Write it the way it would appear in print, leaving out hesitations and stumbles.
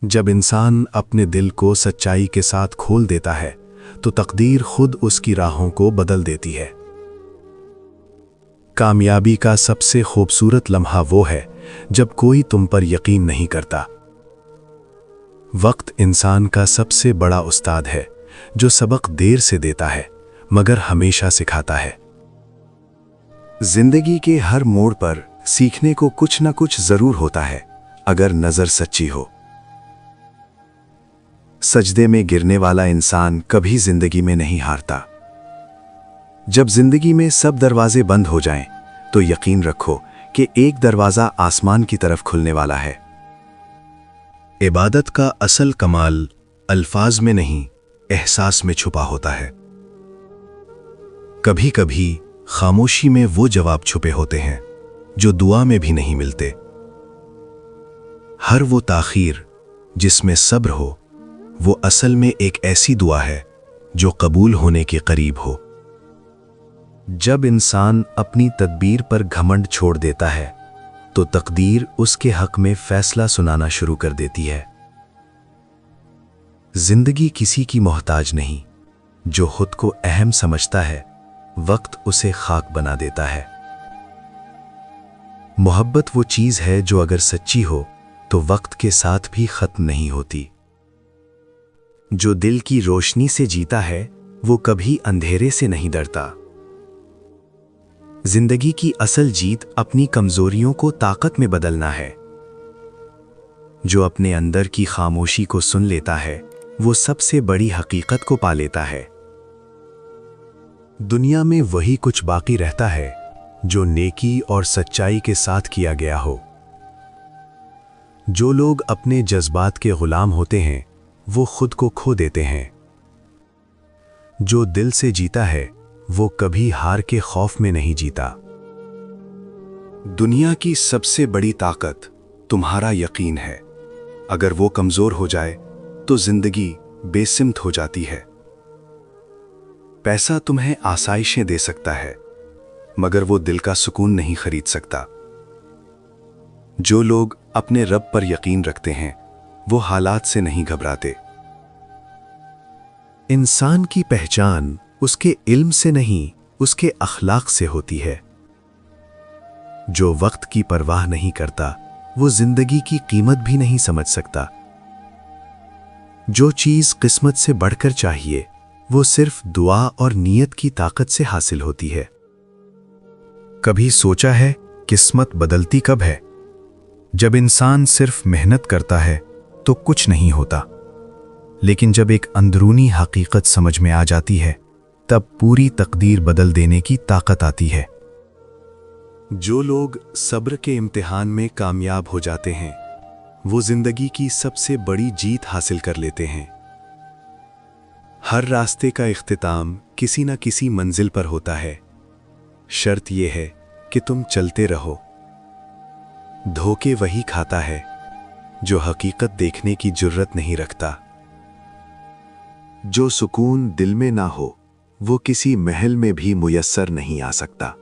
जब इंसान अपने दिल को सच्चाई के साथ खोल देता है तो तकदीर खुद उसकी राहों को बदल देती है। कामयाबी का सबसे खूबसूरत लम्हा वो है जब कोई तुम पर यकीन नहीं करता। वक्त इंसान का सबसे बड़ा उस्ताद है जो सबक देर से देता है मगर हमेशा सिखाता है। जिंदगी के हर मोड़ पर सीखने को कुछ न कुछ जरूर होता है अगर नजर सच्ची हो। सजदे में गिरने वाला इंसान कभी जिंदगी में नहीं हारता। जब जिंदगी में सब दरवाजे बंद हो जाएं, तो यकीन रखो कि एक दरवाजा आसमान की तरफ खुलने वाला है। इबादत का असल कमाल अल्फाज में नहीं, एहसास में छुपा होता है। कभी कभी खामोशी में वो जवाब छुपे होते हैं जो दुआ में भी नहीं मिलते। हर वो ताखीर जिसमें सब्र हो, वो असल में एक ऐसी दुआ है जो कबूल होने के करीब हो। जब इंसान अपनी तदबीर पर घमंड छोड़ देता है तो तकदीर उसके हक में फैसला सुनाना शुरू कर देती है। जिंदगी किसी की मोहताज नहीं, जो खुद को अहम समझता है वक्त उसे खाक बना देता है। मोहब्बत वो चीज है जो अगर सच्ची हो तो वक्त के साथ भी खत्म नहीं होती। जो दिल की रोशनी से जीता है वो कभी अंधेरे से नहीं डरता। जिंदगी की असल जीत अपनी कमजोरियों को ताकत में बदलना है। जो अपने अंदर की खामोशी को सुन लेता है वो सबसे बड़ी हकीकत को पा लेता है। दुनिया में वही कुछ बाकी रहता है जो नेकी और सच्चाई के साथ किया गया हो। जो लोग अपने जज्बात के गुलाम होते हैं वो खुद को खो देते हैं। जो दिल से जीता है वो कभी हार के खौफ में नहीं जीता। दुनिया की सबसे बड़ी ताकत तुम्हारा यकीन है। अगर वो कमजोर हो जाए तो जिंदगी बेसिमत हो जाती है। पैसा तुम्हें आसाइशें दे सकता है मगर वो दिल का सुकून नहीं खरीद सकता। जो लोग अपने रब पर यकीन रखते हैं वो हालात से नहीं घबराते। इंसान की पहचान उसके इल्म से नहीं, उसके अखलाक से होती है। जो वक्त की परवाह नहीं करता वो जिंदगी की कीमत भी नहीं समझ सकता। जो चीज किस्मत से बढ़कर चाहिए वो सिर्फ दुआ और नीयत की ताकत से हासिल होती है। कभी सोचा है किस्मत बदलती कब है? जब इंसान सिर्फ मेहनत करता है तो कुछ नहीं होता, लेकिन जब एक अंदरूनी हकीकत समझ में आ जाती है तब पूरी तकदीर बदल देने की ताकत आती है। जो लोग सब्र के इम्तिहान में कामयाब हो जाते हैं वो जिंदगी की सबसे बड़ी जीत हासिल कर लेते हैं। हर रास्ते का इख्तिताम किसी न किसी मंजिल पर होता है। शर्त यह है कि तुम चलते रहो। धोखे वही खाता है जो हकीकत देखने की जुर्रत नहीं रखता। जो सुकून दिल में ना हो वो किसी महल में भी मुयस्सर नहीं आ सकता।